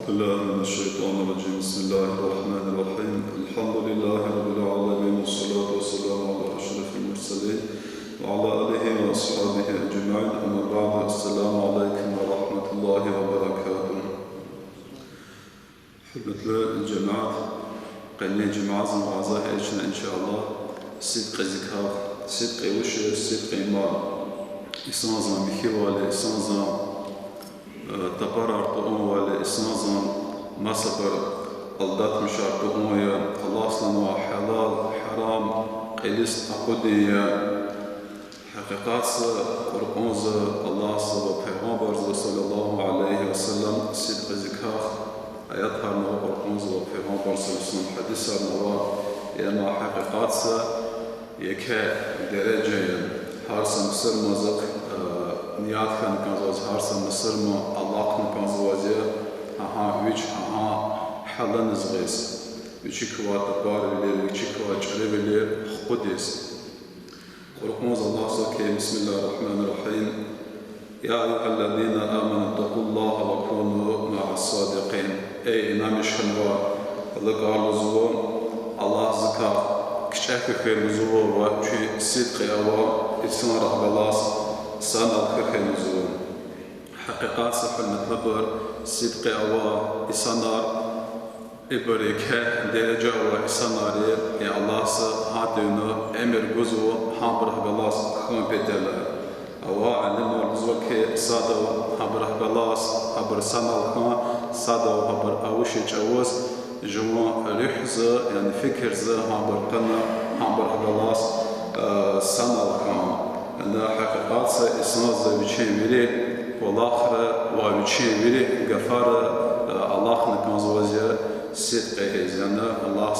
بالله من الشيطان الرجيم. بسم الله الرحمن الرحيم. الحمد لله رب العالمين، والصلاة والسلام على أشرف المرسلين وعلى آله وأصحابه أجمعين. أما بعد، السلام عليكم ورحمة الله وبركاته. حبة الجماعة قلنا جماعة وعزاها إيشنا إن شاء الله صدق ذكر صدق وش صدق إيمان إسانزا مخيوالي إسانزا تقرر تقوم إسانزا ما صبر الدات مشار تقوم الله أصلا حلال حرام قلست أقودية حقيقات قرقونز الله وبيغمبر صلى الله عليه وسلم صدق ذكر آيات هرنوا قرقونز وبيغمبر صلى الله عليه وسلم حديث هرنوا يما حقيقات يكا درجة هارس مصر مزق نيات كان كنزوز هارس مصر ما الله كان كنزوزه ها ويش ها حلا نزغيس ويش كوا تبار بلي ويش كوا جري بلي خوديس قرقونز الله سكي. بسم الله الرحمن الرحيم. يا أيها الذين آمنوا اتقوا الله وكونوا مع الصادقين. أي نامش هنوا لقالوا زوا الله زكاه كشاف خير زوا وشي صدق أوا إسمار خلاص سنة خير زوا حقيقات صح المطلب صدق أوا إسنار إبريكه درجة أوا إسنار يا الله هاتينا أمر جزوا حبره خلاص خم بدله أوا علم الزوك صادو حبره خلاص حبر سنة خم صادو حبر أوشي جواز جوا رحز يعني فكر ز حبر قنا حبر خلاص سنة خم أنا حقيقات إسناد زوجي ولي والآخر ووجي ولي غفار الله نكون زوجي صدقه زنا الله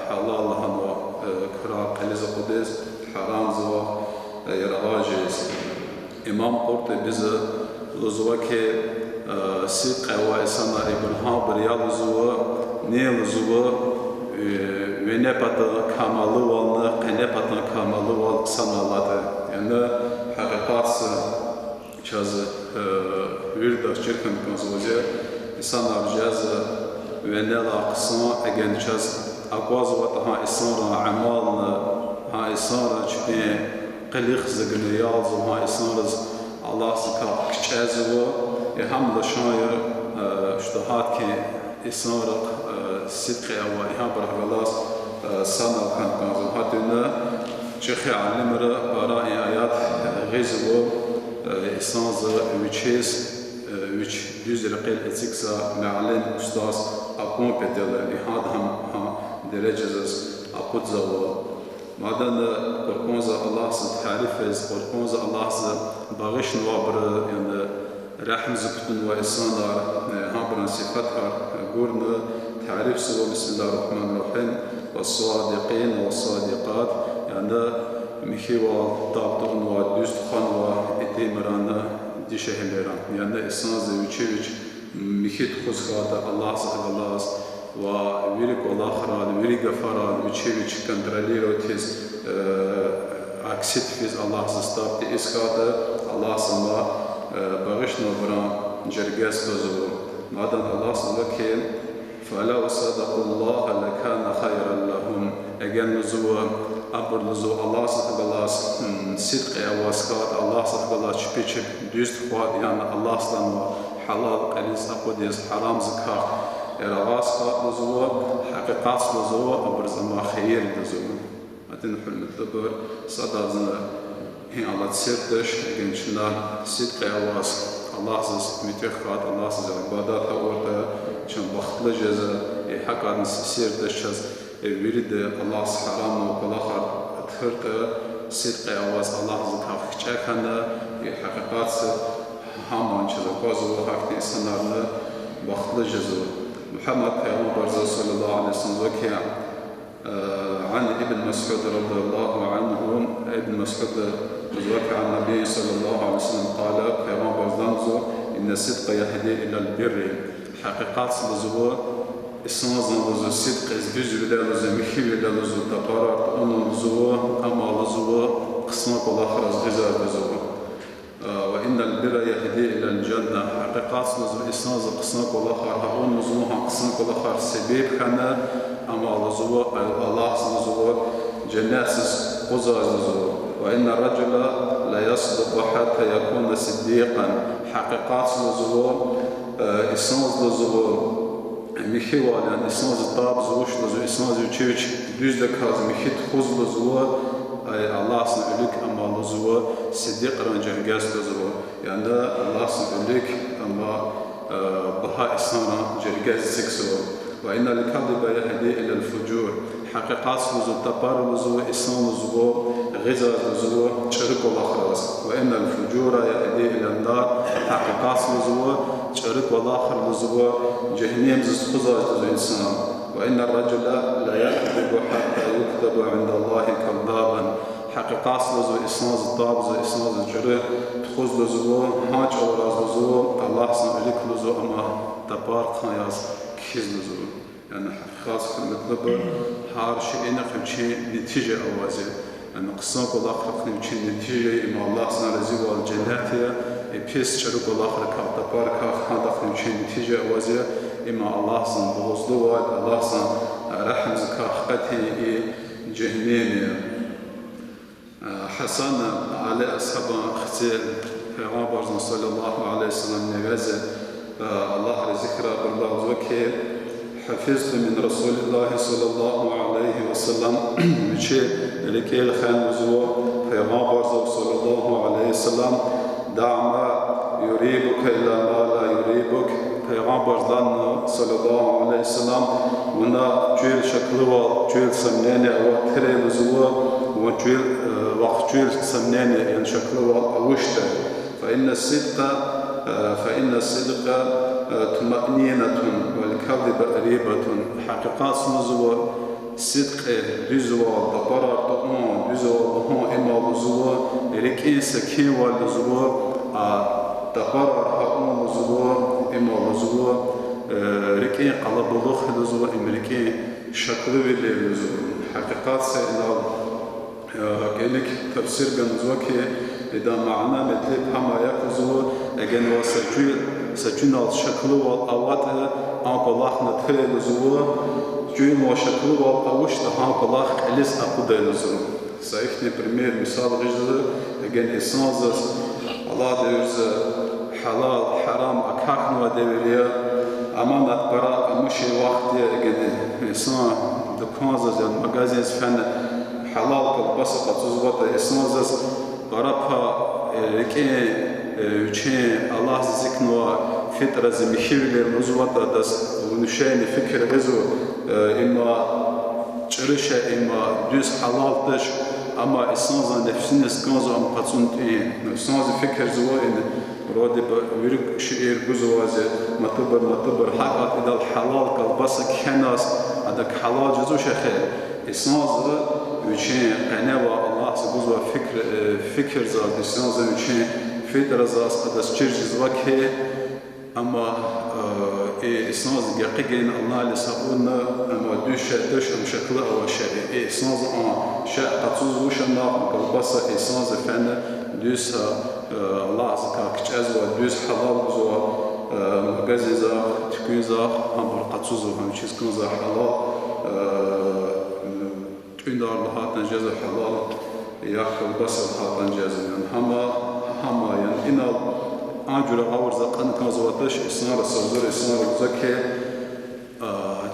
حلال هنوا كرا قلز قدس حرام زوا يرغاجز إمام قرطبي بز لزوك صدق وإسنا إبراهيم بريال زوا نيل زوا ونبات كمالو والنا قنبات كمالو والسنالات يعني حقيقات شاز ورد شركة كنزوجة إنسان أرجاز ونلا قسم أجن شاز أقواز وطها إنسان عمالنا ها إنسان شبه قليخ زجنيال وها إنسان الله سكا كشازوا يحمل شاير اشتهات كي إنسان صدق أو إيهاب برغلاس سنة كان كنزو هاتنا شيخ علمر براء آيات غزو إسانز ويتشيس ويتش يزر قيل إتسكسا معلن أستاذ أقوم بدل إحاد هم درجة أقود زوا مادن قرقونز الله تعريفز قرقونز الله باغش نوابر يعني رحم زكتن وإساندار هابرن صفتها قرن تعريف سوا. بسم الله الرحمن الرحيم. والصادقين والصادقات يعني مخيوا طابطون ودوست خان وإتيمران ديشهمران يعني إسان زوجيج مخيت خزخات الله سبحانه وويرك الله خرال ويرك فرال ويشيج كنتروليرو تيز أكسيد فيز الله سستاب تيسكات الله سما بغشنا بران جرجس بزور مادن الله سبحانه فلو صدقوا الله لكان خيرا لهم. أجن نزوا أبر نزوا الله سبحانه صدق واسكات الله سبحانه شبيش دوست خواد يعني الله سبحانه حلال قليس أقوديس حرام زكاة الرغاس نزوا حقيقات نزوا أبر زما خير نزوا أتن حلم الدبر صدقنا هي على تسيرتش أجن شنا صدق واس الله متخات الله عبادات أورتا شن وقت لجزء حقا نسير دشز الورد الله حرام وكل آخر تفرق صدق أواز الله زكاة كأنه حقيقات همان شذا قازو حق إنساننا وقت لجزء. محمد پیغمبر صلى الله عليه وسلم وكيع عن ابن مسعود رضي الله عنه. ابن مسعود وكيع عن النبي صلى الله عليه وسلم قال پیغمبر زنزو إن الصدق يهدي إلى البر. حقيقات لزوا إسناز لزوا صدق إزبيز ولا لزوا مخيب ولا لزوا تقارات أنو لزوا أما لزوا قسمك والآخر غزار لزوا إن البر يهدي إلى الجنة حقيقات نزو إسناز قصنك والآخر هون نزوها قصنك والآخر سبيب خنا أما الله نزو جنات قزاز نزو وإن الرجل لا يصدق حتى يكون صديقا حقيقات نزو إسناز نزو مخيوال يعني إسناز طاب زوش نزو إسناز يوتشيوش düzde kaz mihit huzlu zuva Allah sınırlık ama zuva siddiq rancı gazlı zuva yani Allah sınırlık ama baha isana cergaz seksual ve inna l-kadhiba yahdi ila l-fujur hakikat zuva tapar zuva isan zuva ghiza zuva çarık olakhras ve inna l-fujura yahdi ila n-nar hakikat zuva çarık olakhar zuva cehennem zıskıza zuva insan وإن الرجل لا يكذب حتى يكتب عند الله كذابا حقيقة لزو إسناز الطاب زو إسناز الجري تخوز لزو هاج أوراز لزو الله سنعليك لزو أما تبار خياز كيز لزو يعني حقيقة في المطلب هار شيئين خمشي نتيجة أوازي يعني قصانك الله خلقني بشي نتيجة إما الله سنعلزي والجنات بيس شرق الله خلقها تبار خلقني بشي نتيجة أوازي إما الله سن بغزلوه الله سن رحم زكاخته جهنمية حسن على أصحاب ختيل پیغمبر صلى الله عليه وسلم نغزه الله ذكر بالله وكيل حفظت من رسول الله صلى الله عليه وسلم بشي لكيل خان وزو پیغمبر صلى الله عليه وسلم دع ما يريبك إلى ما لا يريبك Peygamberden sallallahu aleyhi ve sellem buna cüel şekli ve cüel semneni ve tere zuva ve cüel vakt cüel semneni yani şekli ve avuşta فإن الصدق طمأنينة والكذب ريبة حقيقات نزوة صدق دزوة دبرة دقون دزوة بهون إما بزوة ركين سكين والزوة دبرة هون زوة إما زوة ركين قلب ضخ زوة إمريكين شكل ولا زوة حقيقات سئلة كأنك تفسير بنزوة كي إذا معنا مثل هما يكزوة أجن وسجون الشكل والأوات أنك الله نتخيل زوة جون وشكل والأوش تهانك الله إليس أقدر زوة سأيخني بريمير مثال غير أجن إسناز الله ديرز حلال حرام أكاكن ودوريا أمانة براء مشي وقت يجد إنسان دكانز يعني مغازينز فن حلال كالبصق تزبط إنسان برابها لكن يجين الله ذكرنا فترة زمخير للمزبط دس ونشين فكر غزو إما ترشة إما دوس حلال تش أما إنسان نفسنا سكانزو أم قصنتين إنسان فكر زوين رادي بيرك شعير جزوازه مطبر حقات إذا الحلال كالبصق كناس هذا حلال جزو شخير إسناز ويشين قناة الله سبحانه فكر زاد إسناز ويشين فكر زاد هذا شيء جزوكه أما إسناز يقين الله لسبحانه أما دوش أم شكله أو شيء إسناز شيء قطوز وش النار كالبصق إسناز فعنا دوس الله زكاك جزوة دوس حلال جزوة مغازيزا تكويزا هم برقطوزو هم شيء كنزا حلال تندار لهاتنا جزء حلال يأكل بصل هاتنا جزء هما يعني إن أجر أور زقن كنزواتش إسنار الصدر إسنار زكى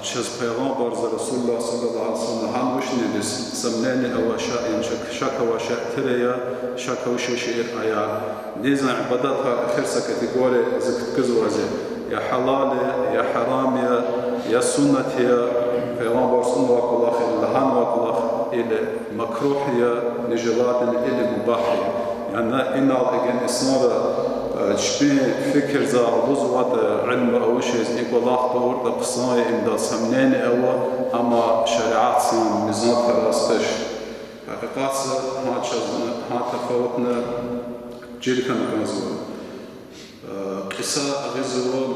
چیز پیغمبر رسول الله صلی الله علیه وسلم هم وشنیدیس سمنانی اواشا این شک اواشا تریا شک اوشا شیر آیا نیزن عبادت ها آخر سکتگوری زکت کزوازی یا حلال یا حرام یا سنت یا پیغمبر صلی الله علیه وسلم لهان وقلاخ إلى مكروه یا نجلات إلى مباح يعني إن الأجن إسناد شبيه فكر ذا بزوات علم أو شيء يقول الله طور تقصاي إمداد سمنين أو أما شريعات سن ميزان تراستش حقيقات ها تفاوتنا جيل كان كنزول قصة غزوة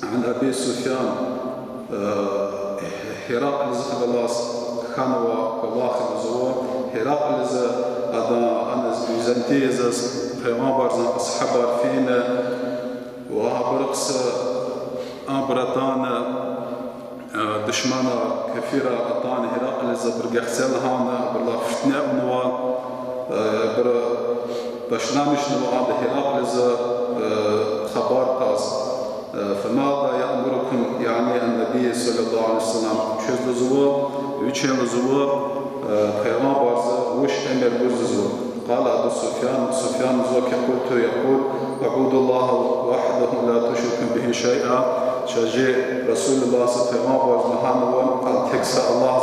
عن أبي سفيان هرقل زخبلاس خانوا كواخ غزوة Herakliz أنا Bizantiyz Peygamberzan ashabar fina وهبرقص أبرتان دشمنا كثيرة أطان هرقل برجحسل هانا برلا فتنة ونوا بر بشنامش نوا عند هرقل خبر قاس فماذا يأمركم يعني النبي صلى الله عليه وسلم شو زوا ويشين زوا قيام بارز وش أمر بزوا قال أبو سفيان زوك يقول أعبد الله وحده لا تشرك به شيئا شجع رسول الله صلى الله عليه وسلم قال تكسى الله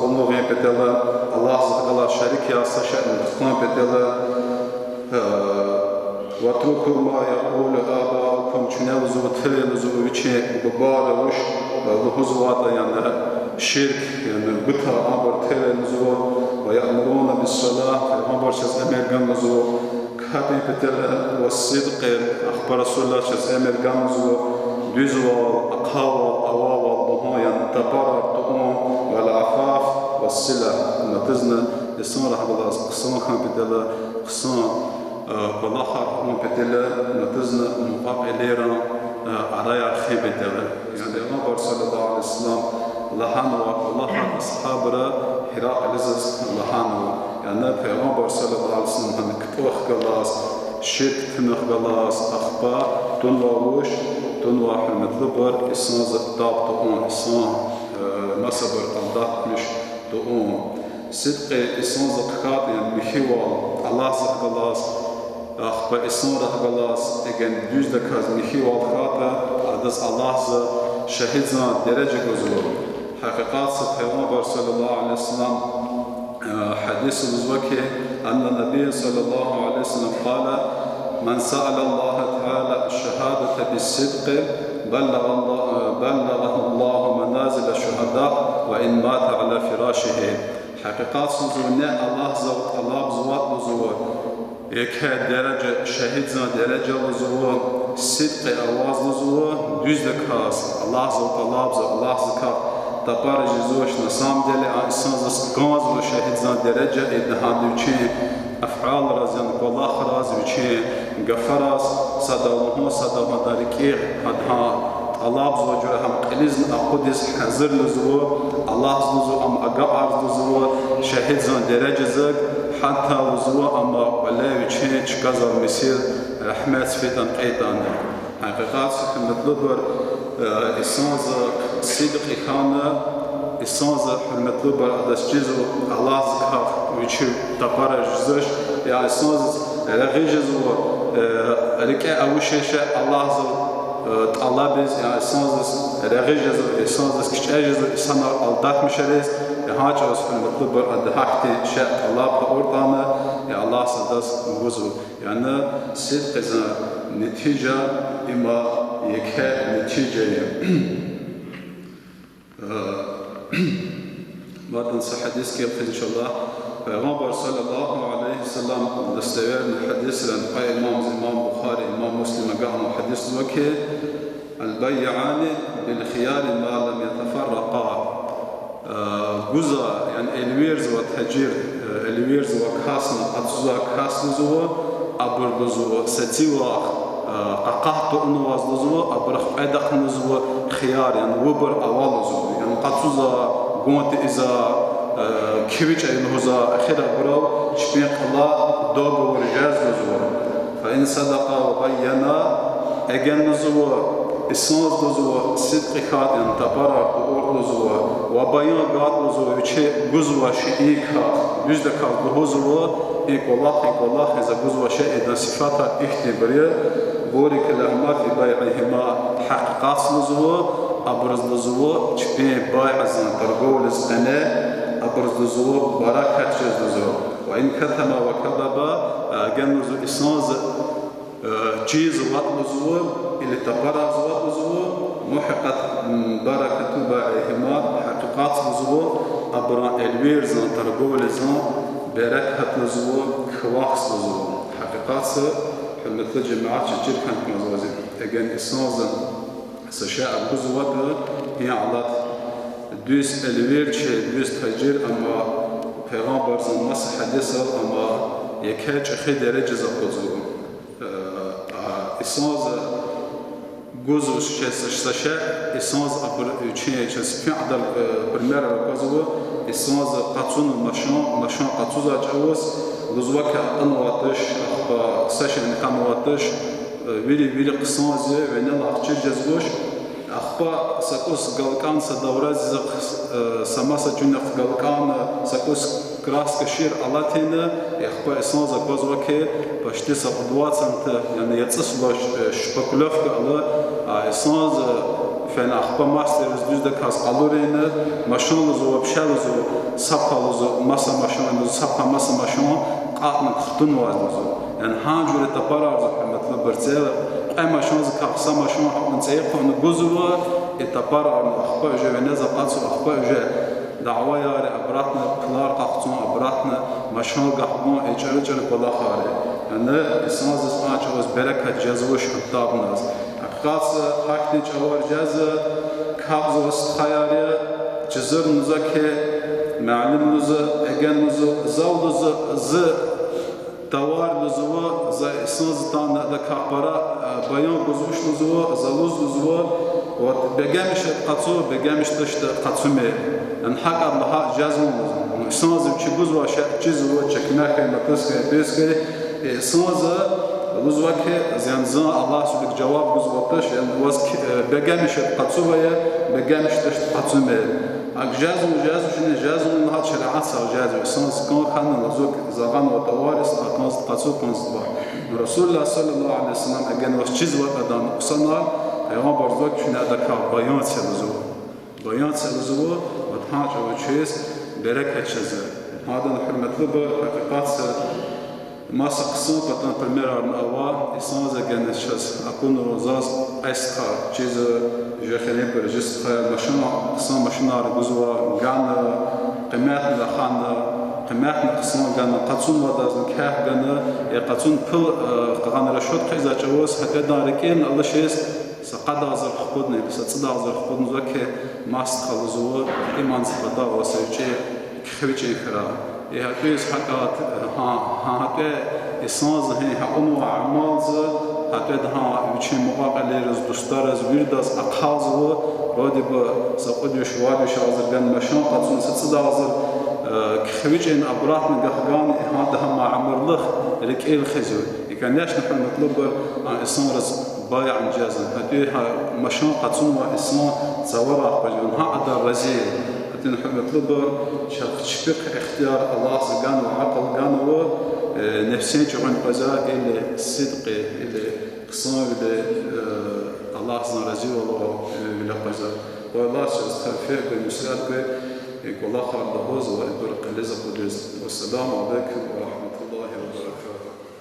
قلنا غير بدلا الله الله شريك يا سشأن تقام بدلا واتركوا ما يقول آباؤكم شنو زود ثلين زود وشيء ببار وش لهزوات يعني شرك يعني بكرة عبر ثلين زود ويأمرون بالصلاة عبر شخص أمريكان زود كابي بدلا والصدق أخبر رسول الله شخص أمريكان زود جزوة أقاوة أواوة ضمايا تبارك تقوم والعفاف والصلة نتزنا السنة رح الله قصان خان بدلا قصان والآخر هم بدلا نتزنا مقابل ليرا عرايا خي بدلا يعني الله صلى الله عليه وسلم لحانه والله أصحابه حراء لزز لحانه يعني في صلى الله عليه وسلم هم كتوخ قلاص شرك تنخ قلاص أخبار تنواوش تنوا حرمت لبر إسان زبطاب تقوم إسان مصبر الله مش تقوم صدق إسان زبقات يعني مخيوال الله زبقلاس أخبر إسان رهقلاس إجن دوز دكاز مخيوال خاطة عدس الله شهيد زان درجة جزور حقيقات سبحانه صلى الله عليه وسلم حديث الزوكي أن النبي صلى الله عليه وسلم قال من سأل الله تعالى الشهادة بالصدق بلغه الله منازل الشهداء وإن مات على فراشه حقيقات سنزونا الله زوت الله بزوات بزوات يكاد درجة شهيد زان درجة بزوات صدق أواز بزوات دوز دكاس الله زوت الله بزوات الله زكاة تبار جزوش نسام دلي إنسان زسقاز وشهيد زان درجة إدها دوشي أفعال رازيان والله خراز وشي غفراز صدامه داركير هدها الله بزوجه هم قليزن أقدس حزر لزو الله زو أم أقعر لزو شهيد زان درجة زق حتى لزو أما ولا وشي تشكازر مسير رحمة سفيتان قيتان حقيقات سكن مطلوبر إسانز صدق إخانة إسانز مطلوبر أدس جزو الله زكاف وشي تبارة جزش يا إسانز رغي جزو ركع أوشيش الله زو الله بيز يا إسانز رغي جزو إسانز كشأ جزو إسان الدات مشريس يهاج أسفل مطلوبر أدهاكتي شاء الله بأوردانا يا الله صدس وزو يعني صدق إذا نتيجة إما يكه نتيجة بعد نصح حديث كيف إن شاء الله پیغمبر صلى الله عليه وسلم دستور الحديث لأن إمام بخاري إمام مسلم قام حديث وكي البيعان بالخيار ما لم يتفرقا جزء يعني الويرز وتهجير الويرز وكاسن أتزوا كاسن زوا أبر بزوا ستيوا أقاط أنواز زوا أبر أدق نزوا خيار يعني وبر أول زوا يعني قطزا قوت إذا كيفيش إنه أخيرا براو شبيك الله دوب ورجاز نزوا فإن صدق وبينا أجن نزوا إسناز نزوا صدق خات يعني تبارك نزوا وبيان قات نزوا وشيء جزوا شيء خات جزء خات نزوا إيقولاق إذا جزوا شيء إذا صفاتها اختبارية بورك لهما في بيعهما حقيقات نزوا أبرز نزوا شبيه بايع زان ترجول السنة أبرز نزوا بركة جز نزوا وإن كتم وكذب جنز إسناز جيز وات نزوا اللي تبرز وات نزوا محقت بركة بايعهما حقيقات نزوا أبرز الوير زان ترجول زان بركة نزوا خواص نزوا حقيقات مثل جماعات شجير كانت مزوازين أجن إسناز سشاء بزوات هي على دوس الوير شيء دوس تجير أما پیغمبر زمان حدیث اما یکیچ خیلی درجه زخوزو اساس جزء شيء اساس ابر شيء في عدل برمير كازو اساس قطون ماشان قطوزا جوز لزوك انواتش سيشن كانواتش ويلي قصازي وين الاخر جزوش اخبا ساكوس غالكان سدورز سماسا جنخ غالكان ساكوس كراس كشير علاتين اخبا اساس غازوك باشتي سبدوات سنت يعني يتصل شبكلوف على اساس فين اخبا ماستر دوزدا كاس قالورين ماشون لزو بشالزو سابالزو ماسا ماشون سابا ماسا ماشون قاتن خطن وازو يعني هانجور تبارز مثل برزيل اي ماشون كاقسا ماشون حق نصيق نغزوا تبار اخبا جوينزا قاتسو اخبا جو دعوة ياري أبراتنا كلار قاقتون أبراتنا مشهور قاقبون إيجار كلا خاري يعني إسان زمان جواز بركة جزوش حطاب ناس قاس حكتي جوار جز كابز وستخياري جزر نزكي معلم نز أجن نز زول ز دوار نزوا ز إسان زتان دكابرا بيان جزوش نزوا زلوز نزوا وبجامش قطو بجامش تشت قطومي نحق الله جازم سانز بتشجوز واش جزء وتشكنا كي نقص بيسكري سانز وزوك زين الله سبحانه جواب جزء وتش واس بجامش قطوبيا بجامش تشت قطومي جازم شنو جازم نهار شرعات سو جازم سانز كان خان وزوك زغان وتوارث كنز قطو كنز رسول الله صلى الله عليه وسلم اجن واس جزء ودان قصنا ايام برزوك شنو هذاك بيان سلزو وتحاجة وشيس بركة شزر هذا الحرمة لبا حقيقات ما سقسون بطن برميرا نأوا إسان زجن الشز أكون روزاز أسخار چیز جخلين برجست مشنا قسم مشنا رجزوا جانا قمات لخان قمات قسم جانا قطون وداز كه جانا قطون كل قان رشود خيزة جواز حتى داركين الله شيس سقط عزر حقودني بس تصدق عزر حقودن زكى ماست خلصوا إيمان سقطا وسويتشي كخويتشي خرا يهتويس حقات هاتوي إسانز هني حقونو عمالز هاتوي دها ويتشي مقابليرز دوستارز ويرداز أقازوا رادي بسقط يشوار يشازر جن مشان قطون تصدق عزر كخويتشي أبراتنا جهجان هذا ما عمر لخ لك إيه الخزو كان ياش نحن نطلب إسانز بايع جازم هديها مشان قطون وإسان زورا بجون هذا رزيل هدي نحن نطلب شفق اختيار الله سبحانه وعقل جانو نفسين جون قزا إلى الصدق إلى قصان إلى الله سبحانه رزيل والله إلى قزا والله سبحانه بالمساعد يقول الله خير دهوز وإبرق لزق والسلام عليكم ورحمة الله وبركاته.